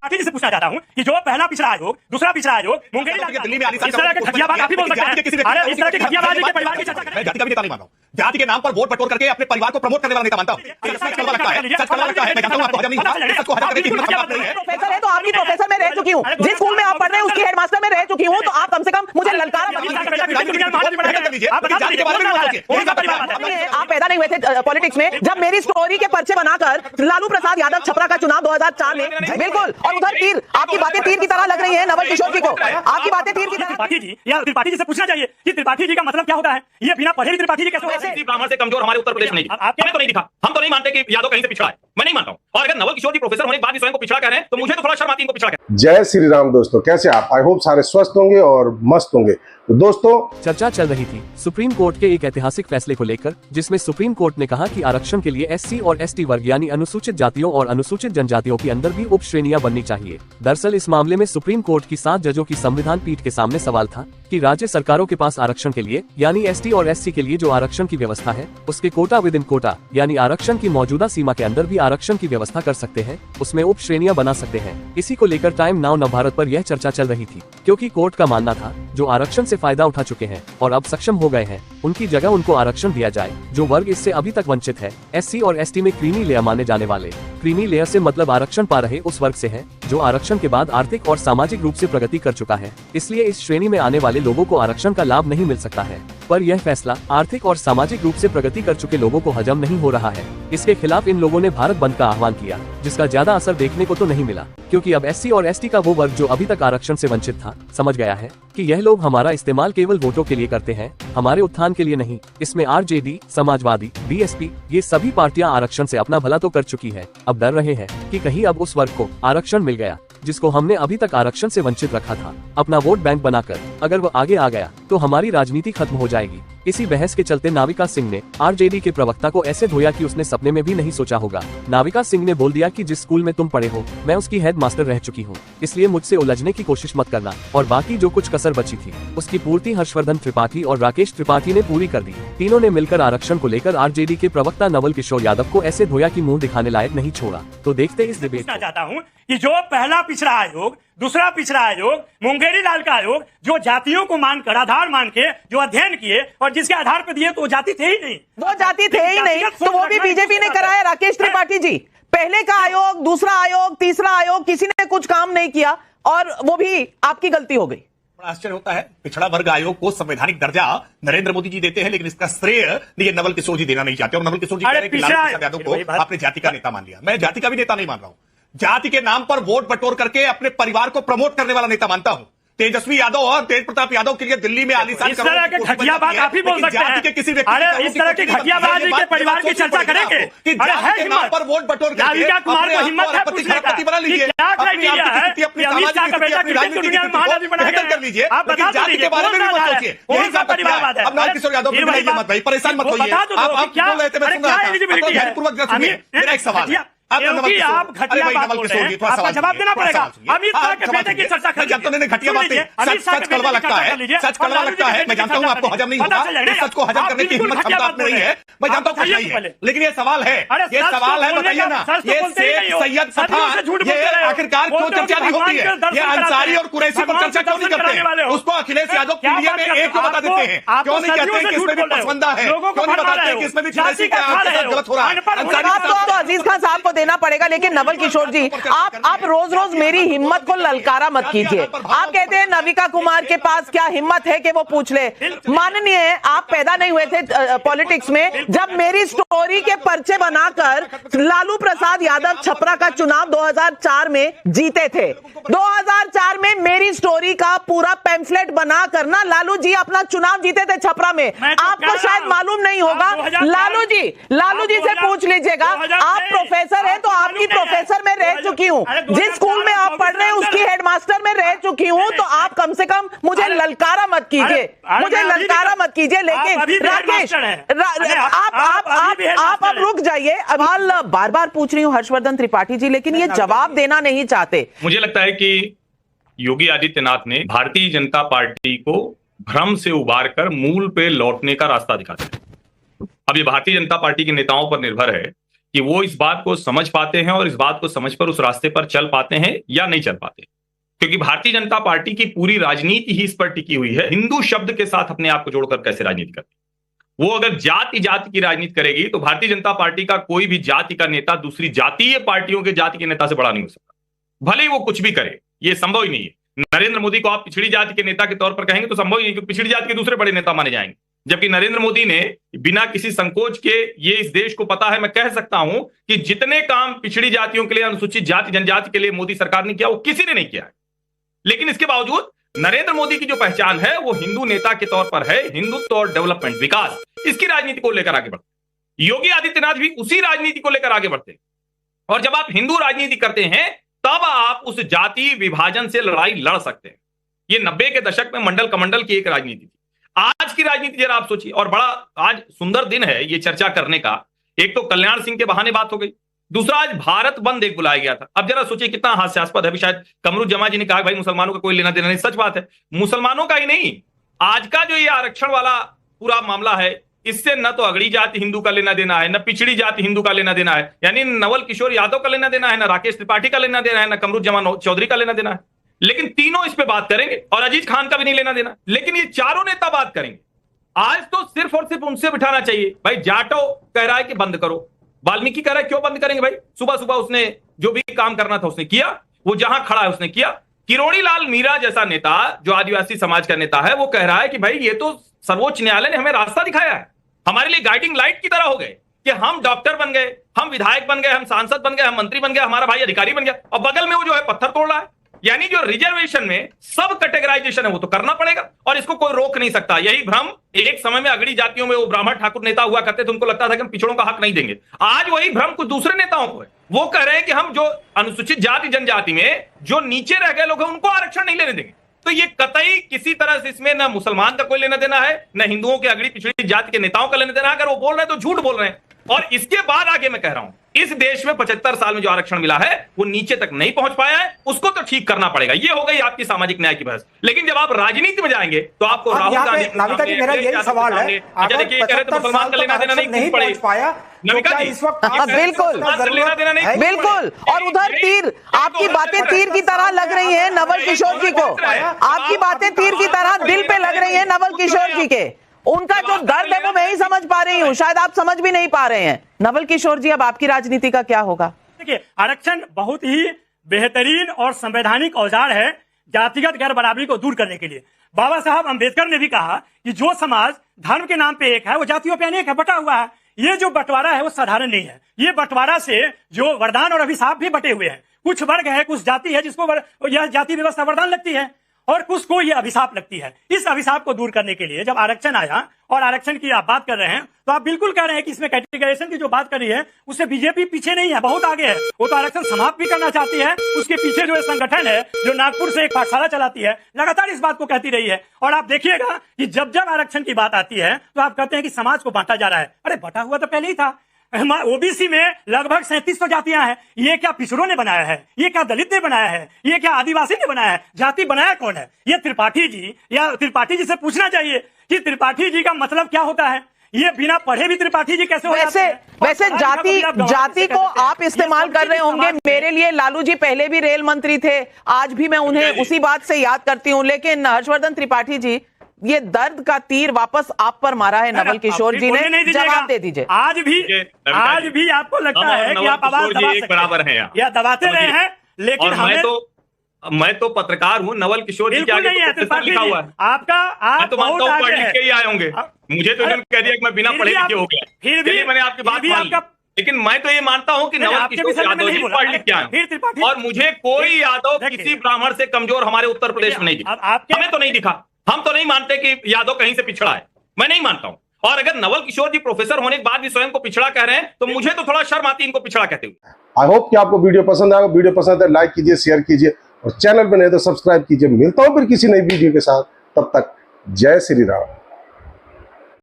Party से पूछना चाहता हूं कि जो पहला पिछड़ा आयोग, दूसरा पिछड़ा आयोग, मुंगेरी दिल्ली में इस तरह के घटियाबाज आप भी बोल सकते हैं। अरे इस तरह के घटियाबाज के परिवार की चर्चा करें। मैं जाति का भी नेता नहीं मान रहा हूं। जाति के नाम पर वोट बटोर करके अपने परिवार को प्रमोट करने वाला नेता मानता हूं। सच कड़वा लगता है, सच कड़वा लगता है। मैं जानता हूं आपको हजम नहीं होता। सच को हजम करने की हिम्मत नहीं है। प्रोफेसर है तो आपकी प्रोफेसर में रह चुकी हूं, जिस स्कूल में आप पढ़ रहे हैं उसकी हेडमास्टर में रह चुकी हूं, तो आप कम से कम मुझे ललकारा मत कीजिए। आप पैदा नहीं हुए थे पॉलिटिक्स में जब मेरी स्टोरी के पर्चे बनाकर लालू प्रसाद यादव छपरा का चुनाव 2004 में, बिल्कुल। और उधर तीर, आपकी बातें तीर की तरह लग रही है नवल किशोर जी को, आपकी बातें तीर की तरह। त्रिपाठी जी या त्रिपाठी जी से पूछना चाहिए कि त्रिपाठी जी का मतलब क्या होता है। ये बिना पढ़े भी त्रिपाठी जी कैसे हो सकते हैं? ब्राह्मण से कमजोर हमारे उत्तर प्रदेश नहीं, हमें तो नहीं दिखा। हम तो नहीं मानते कि यादव कहीं से पिछड़ा है, मैं नहीं मानता हूं। और अगर नवल किशोर जी प्रोफेसर होने के बाद भी स्वयं को पिछड़ा कह रहे हैं तो मुझे तो थोड़ा शर्म आती है इनको पिछड़ा कह। जय श्री राम दोस्तों, कैसे आप? आई होप सारे स्वस्थ होंगे और मस्त होंगे। तो दोस्तों, चर्चा चल रही थी सुप्रीम कोर्ट के एक ऐतिहासिक फैसले को लेकर, जिसमें सुप्रीम कोर्ट ने कहा कि आरक्षण के लिए एससी और एसटी वर्ग यानी अनुसूचित जातियों और अनुसूचित जनजातियों के अंदर भी उप श्रेणियां बननी चाहिए। दरअसल इस मामले में सुप्रीम कोर्ट की 7 जजों की संविधान पीठ के सामने सवाल था कि राज्य सरकारों के पास आरक्षण के लिए यानी एसटी और एससी के लिए जो आरक्षण की व्यवस्था है उसके कोटा विद इन कोटा यानी आरक्षण की मौजूदा सीमा के अंदर भी आरक्षण की व्यवस्था कर सकते हैं, उसमें उप श्रेणियां बना सकते हैं। इसी को लेकर टाइम नाउ नवभारत पर यह चर्चा चल रही थी, क्योंकि कोर्ट का मानना था जो आरक्षण से फायदा उठा चुके हैं और अब सक्षम हो गए हैं उनकी जगह उनको आरक्षण दिया जाए। जो वर्ग इससे अभी तक वंचित है, एससी और एसटी में क्रीमी लेयर माने जाने वाले, क्रीमी लेयर से मतलब आरक्षण पा रहे उस वर्ग से है जो आरक्षण के बाद आर्थिक और सामाजिक रूप से प्रगति कर चुका है, इसलिए इस श्रेणी में आने वाले लोगों को आरक्षण का लाभ नहीं मिल सकता है। पर यह फैसला आर्थिक और सामाजिक रूप से प्रगति कर चुके लोगों को हजम नहीं हो रहा है। इसके खिलाफ इन लोगों ने भारत बंद का आह्वान किया, जिसका ज्यादा असर देखने को तो नहीं मिला, क्योंकि अब एससी और एसटी का वो वर्ग जो अभी तक आरक्षण से वंचित था समझ गया है कि यह लोग हमारा इस्तेमाल केवल वोटों के लिए करते हैं, हमारे उत्थान के लिए नहीं। इसमें आरजेडी, समाजवादी, बीएसपी ये सभी पार्टियां आरक्षण से अपना भला तो कर चुकी है, अब डर रहे हैं कि कहीं अब उस वर्ग को आरक्षण मिल गया जिसको हमने अभी तक आरक्षण से वंचित रखा था, अपना वोट बैंक बनाकर अगर वो आगे आ गया तो हमारी राजनीति खत्म हो जाएगी। इसी बहस के चलते नाविका सिंह ने आरजेडी के प्रवक्ता को ऐसे धोया कि उसने सपने में भी नहीं सोचा होगा। नाविका सिंह ने बोल दिया कि जिस स्कूल में तुम पढ़े हो मैं उसकी हेड मास्टर रह चुकी हूँ, इसलिए मुझसे उलझने की कोशिश मत करना। और बाकी जो कुछ कसर बची थी उसकी पूर्ति हर्षवर्धन त्रिपाठी और राकेश त्रिपाठी ने पूरी कर दी। तीनों ने मिलकर आरक्षण को लेकर आरजेडी के प्रवक्ता नवल किशोर यादव को ऐसे धोया कि मुंह दिखाने लायक नहीं छोड़ा। तो देखते इस डिबेट को। चाहता हूं कि जो पहला पिछड़ा आयोग, दूसरा पिछड़ा आयोग, मुंगेरी लाल का आयोग, जो जातियों को मानकर आधार मान के जो अध्ययन किए और जिसके आधार पर दिए तो वो जाति थे ही नहीं, वो जाति थे ही नहीं, तो वो भी बीजेपी ने कराया। राकेश त्रिपाठी जी, पहले का आयोग, दूसरा आयोग, तीसरा आयोग, किसी ने कुछ काम नहीं किया और वो भी आपकी गलती हो गई। बड़ा आश्चर्य होता है, पिछड़ा वर्ग आयोग को संवैधानिक दर्जा नरेंद्र मोदी जी देते हैं, लेकिन इसका श्रेय ये नवल किशोर जी देना नहीं चाहते। और नवल किशोर जी कह रहे हैं कि लालू प्रसाद यादव को आपने जाति का नेता मान लिया। मैं जाति का भी नेता नहीं मान रहा हूं। जाति के नाम पर वोट बटोर करके अपने परिवार को प्रमोट करने वाला नेता मानता हूं। तेजस्वी यादव और तेज प्रताप यादव के लिए दिल्ली में आलीशान इस तरह के घटियाबाज आप ही बोल सकते हैं। के किसी अरे इस तरह के घटियाबाज के परिवार की चर्चा करेंगे कि जाति के नाम पर वोट बटोर करके नाविका कुमार को हिम्मत है पूछने का बना लीजिए, क्या क्राइटेरिया है कि अमित शाह का बेटा क्रिकेट की दुनिया में महाराज बना कर लीजिए। आप बता जाति के बारे में भी मत सोचिए। कौन सा परिवारवाद है? अब नवल किशोर यादव मत भाई, परेशान मत होइए। आप क्या बोल रहे थे मैं सुन रहा था। पूर्वक सुनिए, मेरा एक सवाल है। आप घटिया बोल रहे हैं, आपका जवाब देना पड़ेगा। अमित शाह के बेटे की चर्चा कर लीजिए। घटिया बातें सच कड़वा लगता है, सच कड़वा लगता है। मैं जानता हूं आपको हजम नहीं होगा, सच को हजम करने की हिम्मत क्षमता आप में नहीं है, मैं जानता हूं नहीं है, लेकिन ये सवाल है, ये सवाल है, बताइए ना, ये शेख सैयद पठान ये आखिरकार क्यों चर्चा नहीं होती है? ये अंसारी और कुरैशी पर चर्चा क्यों नहीं करते? उसको अखिलेश यादव पीडीए में एक को बता देते हैं, क्यों नहीं कहते हैं कि इसमें भी पसंदा है, क्यों नहीं बताते हैं कि इसमें भी कुरैशी का गलत हो रहा है? तो अजीज खान साहब को देना पड़ेगा, लेकिन नवल किशोर जी आप रोज रोज मेरी हिम्मत को ललकारा मत कीजिए। आप कहते हैं नाविका कुमार के पास क्या हिम्मत है कि वो पूछ ले। माननीय, आप पैदा नहीं हुए थे पॉलिटिक्स में जब मेरी स्टोरी के पर्चे बनाकर लालू प्रसाद यादव छपरा का चुनाव 2004 में जीते थे। 2004 में मेरी स्टोरी का पूरा पैम्फलेट बनाकर ना लालू जी अपना चुनाव जीते थे छपरा में। आपको शायद मालूम नहीं होगा। लालू जी से पूछ लीजिएगा। आप प्रोफेसर हैं तो आपकी प्रोफेसर में रह चुकी हूं, जिस स्कूल में आप पढ़ रहे हैं उसकी हेडमास्टर में रह चुकी हूं, तो आप कम से कम मुझे ललकारा मत कीजिए, मुझे ललकारा मत कीजिए। लेकिन राकेश आप अब रुक जाइए। सवाल बार बार पूछ रही हूं हर्षवर्धन त्रिपाठी जी, लेकिन ये जवाब देना नहीं चाहते। मुझे लगता है कि योगी आदित्यनाथ ने भारतीय जनता पार्टी को भ्रम से उबार कर मूल पे लौटने का रास्ता दिखाते हैं। अब ये भारतीय जनता पार्टी के नेताओं पर निर्भर है कि वो इस बात को समझ पाते हैं और इस बात को समझ पर उस रास्ते पर चल पाते हैं या नहीं चल पाते। क्योंकि भारतीय जनता पार्टी की पूरी राजनीति ही इस पर टिकी हुई है, हिंदू शब्द के साथ अपने आप को जोड़कर कैसे राजनीति करती। वो अगर जाति जाति की राजनीति करेगी तो भारतीय जनता पार्टी का कोई भी जाति का नेता दूसरी जातीय पार्टियों के जाति के नेता से बड़ा नहीं हो सकता, भले ही वो कुछ भी करे, ये संभव ही नहीं है। नरेंद्र मोदी को आप पिछड़ी जाति के नेता के तौर पर कहेंगे तो संभव ही नहीं, क्योंकि पिछड़ी जाति के दूसरे बड़े नेता माने जाएंगे। जबकि नरेंद्र मोदी ने बिना किसी संकोच के, ये इस देश को पता है, मैं कह सकता हूं कि जितने काम पिछड़ी जातियों के लिए, अनुसूचित जाति जनजाति के लिए मोदी सरकार ने किया वो किसी ने नहीं किया है। लेकिन इसके बावजूद नरेंद्र मोदी की जो पहचान है वो हिंदू नेता के तौर पर है, हिंदुत्व और डेवलपमेंट, विकास, इसकी राजनीति को लेकर आगे बढ़ते। योगी आदित्यनाथ भी उसी राजनीति को लेकर आगे बढ़ते। और जब आप हिंदू राजनीति करते हैं तब आप उस जाति विभाजन से लड़ाई लड़ सकते हैं। ये 90 के दशक में मंडल कमंडल की एक राजनीति थी। आज की राजनीति जरा आप सोचिए, और बड़ा आज सुंदर दिन है ये चर्चा करने का। एक तो कल्याण सिंह के बहाने बात हो गई, दूसरा आज भारत बंद एक बुलाया गया था। अब जरा सोचिए कितना हास्यास्पद है। अभी शायद कमरुद्दीन जमा जी ने कहा भाई मुसलमानों का कोई लेना देना नहीं, सच बात है, मुसलमानों का ही नहीं, आज का जो ये आरक्षण वाला पूरा मामला है, इससे न तो अगड़ी जाति हिंदू का लेना देना है, न पिछड़ी जाति हिंदू का लेना देना है, यानी नवल किशोर यादव का लेना देना है, न राकेश त्रिपाठी का लेना देना है, न कमरुद्दीन जमा चौधरी का लेना देना है। लेकिन तीनों इस पे बात करेंगे और अजीज खान का भी नहीं लेना देना। लेकिन ये चारों नेता बात करेंगे। आज तो सिर्फ और सिर्फ उनसे बिठाना चाहिए। भाई जाटो कह रहा है कि बंद करो, वाल्मीकि कह रहा है क्यों बंद करेंगे भाई, सुबह सुबह उसने जो भी काम करना था उसने किया, वो जहां खड़ा है उसने किया। किरोड़ी लाल मीरा जैसा नेता जो आदिवासी समाज का नेता है वो कह रहा है कि भाई ये तो सर्वोच्च न्यायालय ने हमें रास्ता दिखाया है, हमारे लिए गाइडिंग लाइट की तरह हो गए कि हम डॉक्टर बन गए, हम विधायक बन गए, हम सांसद बन गए, हम मंत्री बन गए, हमारा भाई अधिकारी बन गया, और बगल में वो जो है पत्थर तोड़ रहा है। यानी जो रिजर्वेशन में सब कैटेगराइजेशन है वो तो करना पड़ेगा और इसको कोई रोक नहीं सकता। यही भ्रम एक समय में अगड़ी जातियों में वो ब्राह्मण ठाकुर नेता हुआ करते थे, उनको लगता था कि हम पिछड़ों का हक नहीं देंगे। आज वही भ्रम कुछ दूसरे नेताओं को है, वो कह रहे हैं कि हम जो अनुसूचित जाति जनजाति में जो नीचे रह गए लोग हैं उनको आरक्षण नहीं लेने देंगे। तो ये कतई किसी तरह से इसमें न मुसलमान का कोई लेना देना है, न हिंदुओं के अगड़ी पिछड़ी जाति के नेताओं का लेना देना है। अगर वो बोल रहे हैं तो झूठ बोल रहे हैं। और इसके बाद आगे मैं कह रहा हूं, इस देश में 75 साल में जो आरक्षण मिला है वो नीचे तक नहीं पहुंच पाया है, उसको तो ठीक करना पड़ेगा। ये हो गई आपकी सामाजिक न्याय की बहस। लेकिन जब आप राजनीति में जाएंगे तो आपको राहुल गांधी, नाविका जी मेरा यही सवाल है, अगर देखिए कह रहे तो मुसलमान का लेना देना नहीं पहुंच पाया, बिल्कुल बिल्कुल। और उधर तीर, आपकी बातें तीर की तरह लग रही हैं नवल किशोर जी को, आपकी बातें तीर की तरह दिल पे लग रही हैं नवल किशोर जी के। उनका जो दर्द है वो मैं ही समझ पा रही हूँ, शायद आप समझ भी नहीं पा रहे हैं। नवल किशोर जी अब आपकी राजनीति का क्या होगा? देखिए, आरक्षण बहुत ही बेहतरीन और संवैधानिक औजार है जातिगत गैर बराबरी को दूर करने के लिए। बाबा साहब अंबेडकर ने भी कहा कि जो समाज धर्म के नाम पे एक है वो जातियों पे अनेक है, बटा हुआ है। ये जो बंटवारा है वो साधारण नहीं है। ये बंटवारा से जो वरदान और अभिशाप भी बटे हुए हैं। कुछ वर्ग है, कुछ जाति है जिसको यह जाति व्यवस्था वरदान लगती है और कुछ को ये अभिशाप लगती है। इस अभिशाप को दूर करने के लिए जब आरक्षण आया, और आरक्षण की आप बात कर रहे हैं तो आप बिल्कुल कह रहे हैं कि इसमें कैटेगराइजेशन की जो बात कर रही है उससे बीजेपी पीछे नहीं है, बहुत आगे है। वो तो आरक्षण समाप्त भी करना चाहती है। उसके पीछे जो संगठन है जो नागपुर से एक पाठशाला चलाती है लगातार इस बात को कहती रही है। और आप देखिएगा कि जब जब आरक्षण की बात आती है तो आप कहते हैं कि समाज को बांटा जा रहा है। अरे बटा हुआ तो पहले ही था। ओबीसी में लगभग 3700 जातियां हैं। ये क्या पिछड़ों ने बनाया है? ये क्या दलित ने बनाया है? ये क्या आदिवासी ने बनाया है? जाति बनाया कौन है? ये त्रिपाठी जी, या त्रिपाठी जी से पूछना चाहिए कि त्रिपाठी जी का मतलब क्या होता है। ये बिना पढ़े भी त्रिपाठी जी कैसे हो जाते हैं? वैसे जाति को आप इस्तेमाल कर रहे होंगे। मेरे लिए लालू जी पहले भी रेल मंत्री थे, आज भी मैं उन्हें उसी बात से याद करती हूँ। लेकिन हर्षवर्धन त्रिपाठी जी, ये दर्द का तीर वापस आप पर मारा है नवल किशोर जी ने, जवाब दे दीजिए। आज भी आपको लगता है कि आप आवाज दबा सकते बराबर हैं या दबाते रहे हैं, लेकिन मैं तो पत्रकार हूँ। नवल किशोर जी क्या लिखा हुआ है आपका? आप तो मानता हूँ पढ़ लिख के ही आए होंगे। मुझे तो इन्होंने कह दिया कि मैं बिना पढ़े लिखे हो गया, फिर भी मैंने आपकी बात मान ली। लेकिन मैं तो ये मानता हूं कि नवल किशोर यादव जी पढ़ लिख के आए, और मुझे कोई यादव किसी ब्राह्मण से कमजोर हमारे उत्तर प्रदेश में नहीं दिखा। हमें तो नहीं दिखा। हम तो नहीं मानते कि यादव कहीं से पिछड़ा है, मैं नहीं मानता हूं। और अगर नवल किशोर जी प्रोफेसर होने के बाद भी स्वयं को पिछड़ा कह रहे हैं तो मुझे तो थोड़ा शर्म आती है इनको पिछड़ा कहते हुए। आई होप कि आपको वीडियो पसंद आएगा। वीडियो पसंद है लाइक कीजिए, शेयर कीजिए और चैनल पर नहीं तो सब्सक्राइब कीजिए। मिलता हूं फिर किसी नई वीडियो के साथ, तब तक जय श्री राम।